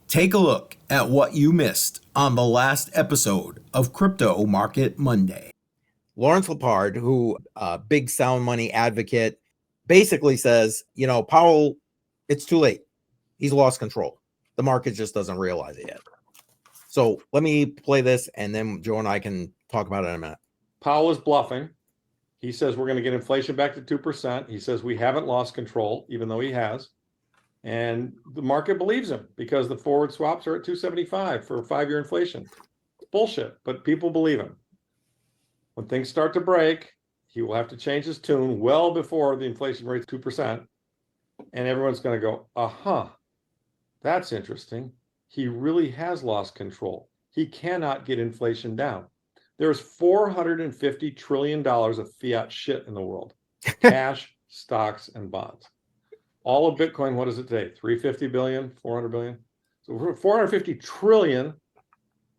Take a look at what you missed on the last episode of Crypto Market Monday. Laurence Lepard, who big sound money advocate, basically says, Powell, it's too late. He's lost control. The market just doesn't realize it yet. So let me play this, and then Joe and I can talk about it in a minute. Powell is bluffing. He says we're going to get inflation back to 2%. He says we haven't lost control, even though he has. And the market believes him because the forward swaps are at 275 for 5-year inflation. It's bullshit, but people believe him. When things start to break, he will have to change his tune well before the inflation rate is 2%. And everyone's going to go, that's interesting. He really has lost control. He cannot get inflation down. There's $450 trillion of fiat shit in the world. Cash, stocks, and bonds. All of Bitcoin, what is it today? 350 billion, 400 billion? So we're 450 trillion,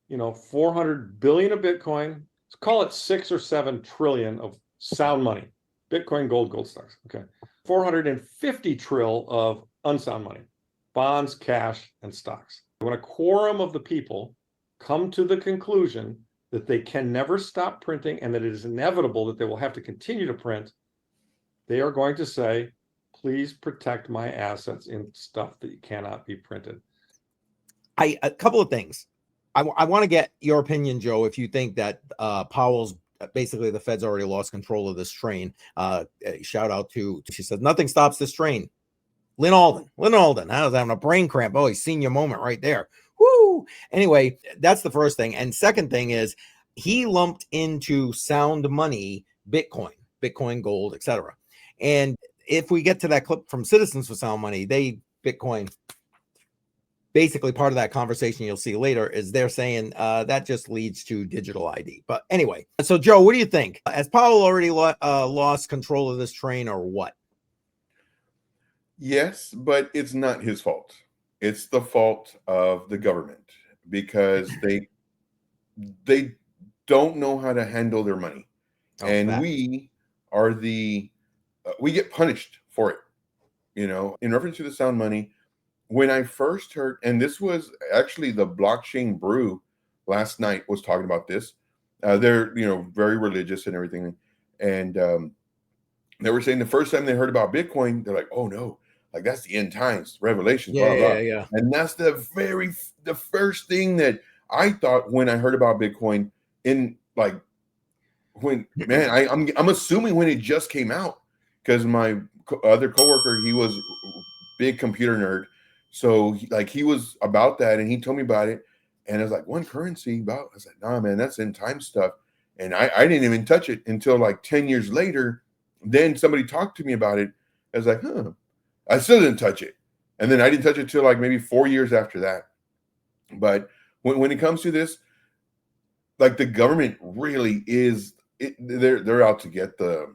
400 billion of Bitcoin. Let's call it 6 or 7 trillion of sound money. Bitcoin, gold stocks. Okay. 450 trill of unsound money. Bonds, cash, and stocks. When a quorum of the people come to the conclusion that they can never stop printing and that it is inevitable that they will have to continue to print, they are going to say, please protect my assets in stuff that cannot be printed. A couple of things. I want to get your opinion, Joe, if you think that Powell's basically the Fed's already lost control of this train. Shout out to, she says, nothing stops this train. Lynn Alden. I was having a brain cramp. Oh, he's senior moment right there. Woo! Anyway, that's the first thing. And second thing is he lumped into sound money, Bitcoin, gold, etc. And if we get to that clip from Citizens for Sound Money, Bitcoin, basically part of that conversation you'll see later is they're saying that just leads to digital ID. But anyway, so Joe, what do you think? Has Powell already lost control of this train or what? Yes, but it's not his fault. It's the fault of the government because they don't know how to handle their money. We are we get punished for it. In reference to the sound money, when I first heard, and this was actually the Blockchain Brew last night was talking about this. They're, very religious and everything. And they were saying the first time they heard about Bitcoin, they're like, oh no, like that's the end times, Revelations, blah, blah. Yeah. And that's the first thing that I thought when I heard about Bitcoin I'm assuming when it just came out, because my other coworker, he was a big computer nerd. So he was about that and he told me about it. And I was like, one currency I was like, nah, man, that's end time stuff. And I didn't even touch it until like 10 years later. Then somebody talked to me about it. I was like, I still didn't touch it. And then I didn't touch it till like maybe 4 years after that. But when it comes to this, like the government really is, they're out to get the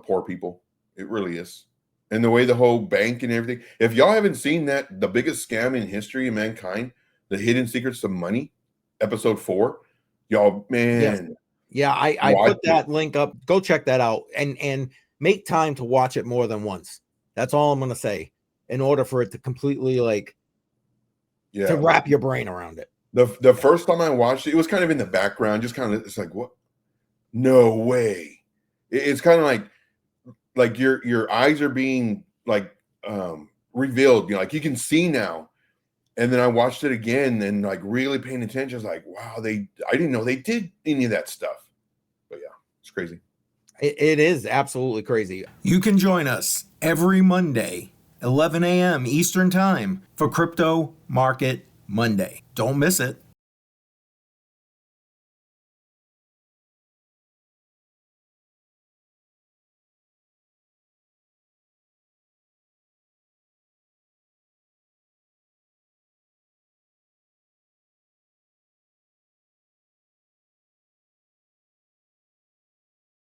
poor people. It really is. And the way the whole bank and everything. If y'all haven't seen that, the biggest scam in history of mankind, the hidden secrets of money, episode 4, y'all, man. Yeah, I put that link up. Go check that out and make time to watch it more than once. That's all I'm going to say in order for it to completely to wrap your brain around it. The first time I watched it, it was kind of in the background, just kind of, it's like, what? No way. It's kind of like your eyes are being revealed, like you can see now. And then I watched it again and really paying attention. I was like, wow, I didn't know they did any of that stuff. But yeah, it's crazy. It is absolutely crazy. You can join us every Monday, 11 a.m. Eastern Time for Crypto Market Monday. Don't miss it.